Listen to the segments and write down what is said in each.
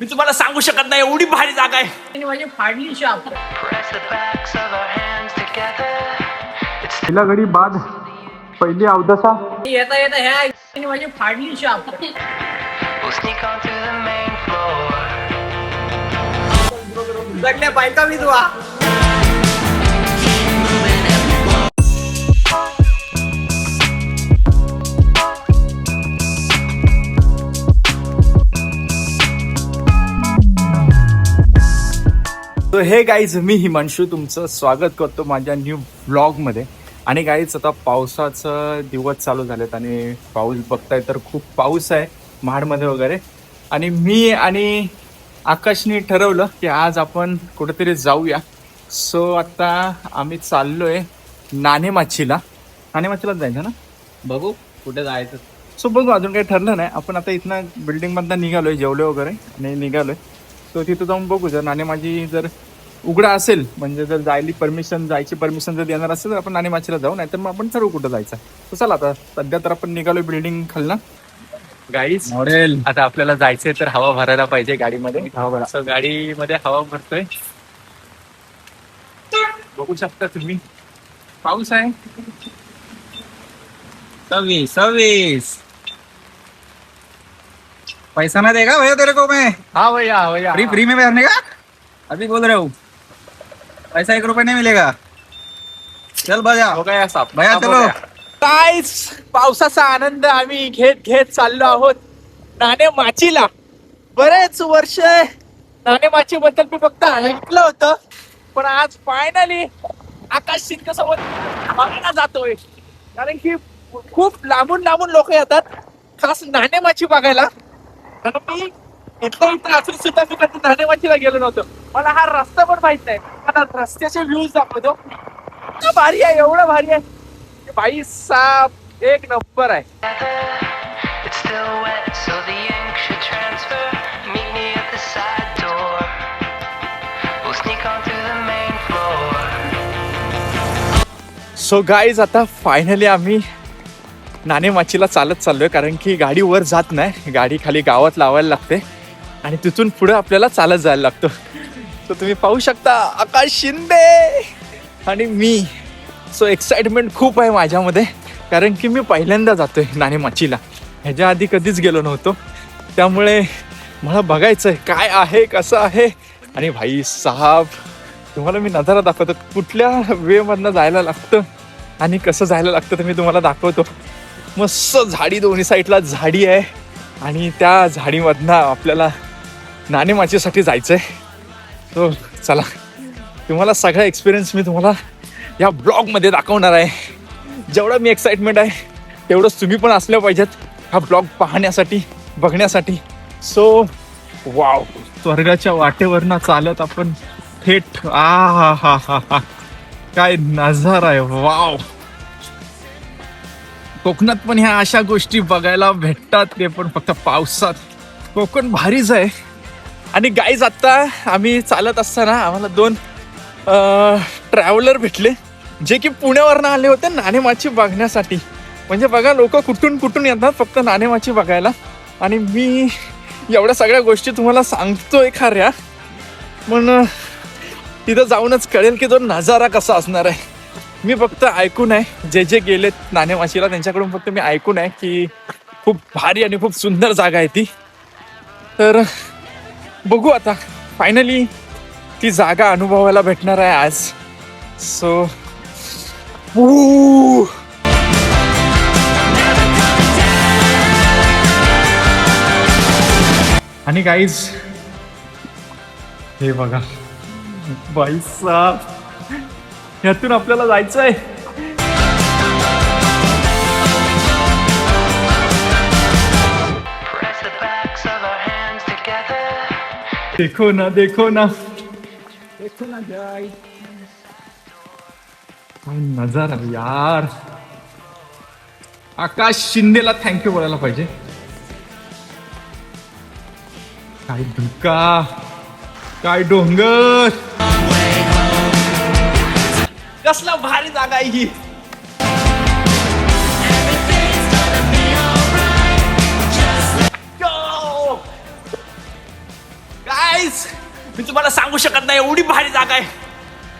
मी तुम्हाला सांगू शकत नाही, एवढी भारी जागा आहे. आणि माझी फाडली शाप. पहिला गडी बाद, पहिली अवदसा. येता येता ह्या आणि माझी फाडली शाप. सगळ्या बायका विधवा. तर हे गाईज, मी हिमांशू तुमचं स्वागत करतो माझ्या न्यू ब्लॉगमध्ये. आणि गाईज, आता पावसाचं दिवस चालू झालेत आणि पाऊस बघताय तर खूप पाऊस आहे महाडमध्ये वगैरे. आणि मी आणि आकाशने ठरवलं की आज आपण कुठेतरी जाऊया. सो आता आम्ही चाललोय नाणेमाचीला. नाणेमाचीलाच जायचं ना, बघू कुठे जायचं. सो बघू, अजून काही ठरलं नाही. आपण आता इथनं बिल्डिंगमधनं निघालोय, जेवले वगैरे आणि निघालोय. सो तिथं जाऊन बघू, जर नाणेमाची जर उघडा असेल, म्हणजे जर जायची परमिशन जर देणार असेल तर आपण नाणेमाचीला जाऊ, नाही तर मग आपण ठरवू कुठं जायचं. तर चला, आता सध्या तर आपण निघालोय बिल्डिंग खालना. गाईज, मॉडेल आता आपल्याला जायचंय तर हवा भरायला पाहिजे गाडीमध्ये. असं गाडीमध्ये हवा भरतोय, बघू शकता तुम्ही. पाऊस आहे. 26 पैसा ना देगा भैया तेरे को मैं हा भैया फ्री में भरने का अभी बोल रहे हूँ. पैसा 1 रुपया नहीं मिलेगा. चल भैया हो गया साहब. भैया चलो. गाईज, पावसाचा आनंद आम्ही घेत चाललो आहोत नाणेमाचीला. बरेच वर्ष नाणेमाची बद्दल मी फक्त ऐकलं होतं, पण आज फायनली आकाश शिंदे सोबत बघायला जातोय. कारण की खूप लांबून लोक येतात खास नाणेमाची बघायला. कारण मी इथं असून सुद्धा मी कधी नाणेमाचीला गेलो नव्हतो. मला हा रस्ता पण माहित नाही. मला रस्त्याचे व्ह्यूज दाखवतो. इतकं भारी आहे, एवढं भारी आहे. भाई साहब, एक नंबर आहे. It's still wet, so the ink should transfer. Meet me at the side door. We'll sneak on through the main floor. So guys, आता फायनली आम्ही नाणेमाचीला चालत चाललोय. कारण की गाडी वर जात नाही, गाडी खाली गावात लावायला लागते आणि तिथून पुढे आपल्याला चालत जायला लागतो. सो तुम्ही पाहू शकता, आकाश शिंदे आणि मी. सो एक्साइटमेंट खूप आहे माझ्यामध्ये, कारण की मी पहिल्यांदा जातोय नाणेमाचीला. ह्याच्या आधी कधीच गेलो नव्हतो, त्यामुळे मला बघायचं आहे काय आहे, कसं आहे. आणि भाई साहब, तुम्हाला मी नजारा दाखवतो, कुठल्या वेमधनं जायला लागतं आणि कसं जायला लागतं ते मी तुम्हाला दाखवतो. मस्त झाडी, दोन्ही साईडला झाडी आहे आणि त्या झाडीमधनं आपल्याला नाणेमाचीसाठी जायचं आहे. तो चला, तुम्हाला सगळा एक्सपिरियन्स मी तुम्हाला या ब्लॉगमध्ये दाखवणार आहे. जेवढं मी एक्साइटमेंट आहे तेवढंच तुम्ही पण असल्या पाहिजेत हा ब्लॉग पाहण्यासाठी, बघण्यासाठी. सो वाव, स्वर्गाच्या वाटेवरनं चालत आपण थेट, हा काय नजारा आहे. वाव, कोकणात पण ह्या अशा गोष्टी बघायला भेटतात, ते पण फक्त पावसात. कोकण भारीच आहे. आणि गाईज, आता आम्ही चालत असताना आम्हाला 2 ट्रॅव्हलर भेटले, जे की पुण्यावरनं आले होते नाणेमाची बघण्यासाठी. म्हणजे बघा, लोक कुठून येतात फक्त नाणेमाची बघायला. आणि मी एवढ्या सगळ्या गोष्टी तुम्हाला सांगतोय खऱ्या, पण तिथं जाऊनच कळेल की तो नजारा कसा असणार आहे. मी फक्त ऐकून आहे, जे गेलेत नाणेमाचीला त्यांच्याकडून फक्त मी ऐकून आहे की खूप भारी आणि खूप सुंदर जागा आहे ती. तर बघू, आता फायनली ती जागा अनुभवायला भेटणार आहे आज. सो आणि गाईज, हे बघा, बाई साहब, ह्यातून आपल्याला जायचंय. Press the backs of our hands together. देखो ना काय नजारा यार. आकाश शिंदेला थँक्यू बोलायला पाहिजे. काय धुका, काय डोंगर, कसला भारी जागा आहे ही. गाईज मी तुम्हाला सांगू शकत नाही एवढी भारी जागा आहे.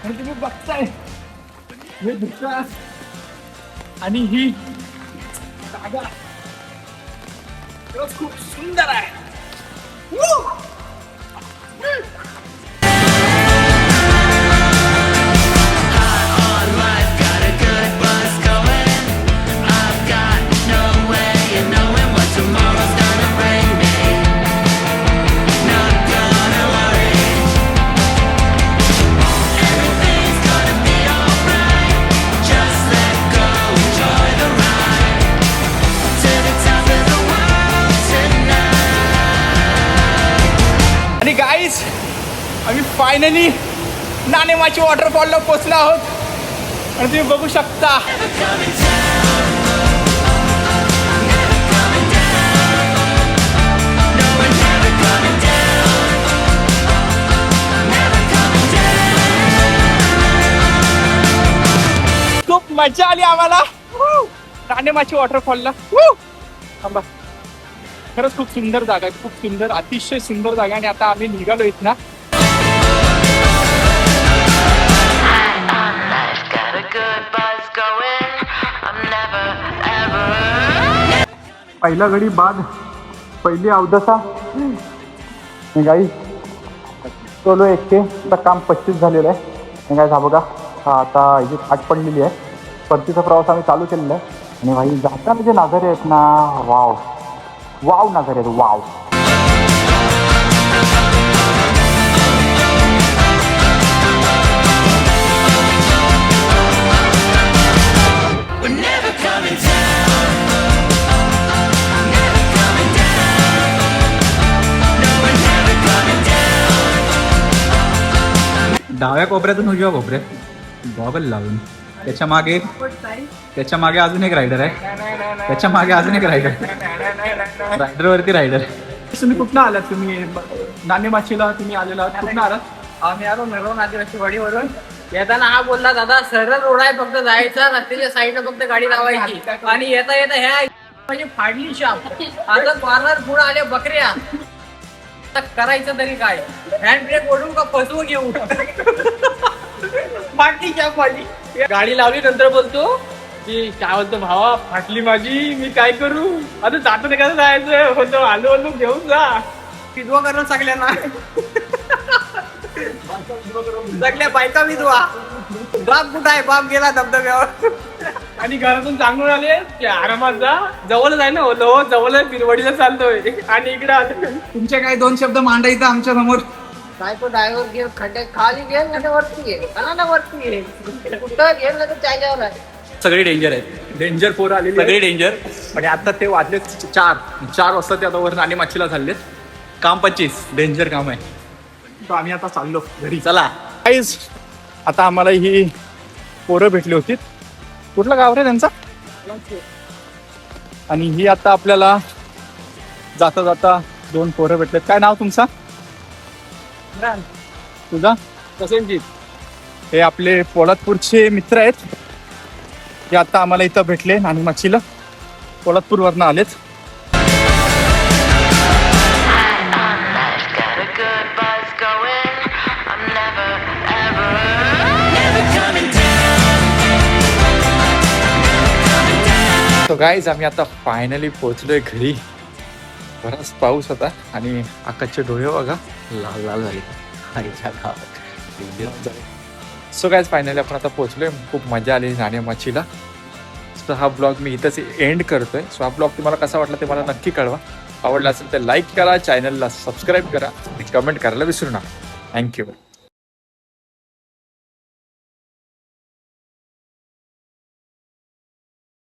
आणि तुम्ही बघताय हे दुसरा आणि ही जागा खरंच खूप सुंदर आहे. आणि गाईज आम्ही फायनली नाणेमाची वॉटरफॉलला पोहोचलो आहोत आणि तुम्ही बघू शकता खूप मजा आली आम्हाला नाणेमाची वॉटरफॉलला. थांबा, खरंच खूप सुंदर जागा आहे, खूप सुंदर, अतिशय सुंदर जागा. आणि आता आम्ही निघालो इथं. Got a good buzz going. I'm never ever. पहिला गडी बाद, पहिली अवदसा. गाई चलो 100 काम 25 झालेलं आहे. काय झालं बघा, आता ही आठ पडलेली आहे. परतीचा प्रवास आम्ही चालू केलेला आहे. आणि भाई जाताना जे नजारे आहेत ना, वाव वाव नजारे आहेत, wow. We're never coming down. Never coming down. No, we're never coming down. डाव्या कोपऱ्यातून उजव्या कोपऱ्यात गॉगल लावून त्याच्या मागे अजून एक रायडर आहे. त्याच्या मागे अजून एक रायडर, रायडरवरती रायडर. तुम्ही कुठनं आलात? तुम्ही नाणेमाचीला तुम्ही आलेला आहात, कुठनं आलात? आम्ही आलो नरवण आदिवासी वाडीवरून. येताना हा बोलला, दादा सरळ रोड आहे, फक्त जायचा, रस्त्याच्या साईडला फक्त गाडी लावायची. आणि येता येता ह्या म्हणजे फाडली शाप. आता कॉर्नर पुढे आले बकऱ्या. आता करायचं तरी काय? हँड ब्रेक ओढून का फसवून घेऊ? फाटली शाप माझी. गाडी लावली, नंतर बोलतो की काय बोलतो, भावा फाटली माझी, मी काय करू? आता जातो नाही कसं जायचं होतं, आलो घेऊन जा. विधवा करणं सगळ्यांना, सगळ्या बायका विधवा. बाप कुठं आहे? बाप गेला धबधब्यावर. आणि घरातून सांगून आले की आरामात जा, जवळच आहे ना, हो जवळ बिरवडीला चालतोय. आणि इकडे आले. तुमचे काय 2 शब्द मांडायचं आमच्या समोर. काय तो ड्रायव्हर घे, खड्डे खाली घे, नाही वरती घे, ना वरती घे, कुठं घे ना तर त्याच्यावर आहे. सगळे डेंजर आहेत, डेंजर पोरं आलेली, सगळे डेंजर. आणि आता ते वाजले 4 वाजता, ते आता वर नाणेमाचीला चाललेत. काम 25, डेंजर काम आहे. तर आम्ही आता चाललो घरी. चला गाईज, आता आम्हाला ही पोरं भेटली होती. कुठलं गाव रे त्यांचा? आणि ही आता आपल्याला जाता जाता 2 पोरं भेटलेत. काय नाव तुमचं? तुझा? प्रसेनजीत. हे आपले पोलादपूरचे मित्र आहेत. हे आता आम्हाला इथं भेटले नाणेमाचीला, पोलादपूरवरनं आलेत. Got a good buzz going. I'm never ever. Never coming down. Coming down. तो गाईज, आम्ही आता फायनली पोहोचलोय घरी. बराच पाऊस होता आणि आकाशचे डोळे बघा लाल लाल झाले. सो गाईज, फायनली आपण आता पोहोचलोय. खूप मजा आली नाणेमाचीला. सो हा ब्लॉग मी इथंच एंड करतोय. सो हा ब्लॉग तुम्हाला कसा वाटला ते मला नक्की कळवा. आवडला असेल तर लाईक करा, चॅनलला सबस्क्राईब करा, कमेंट करायला विसरू नका. थँक्यू.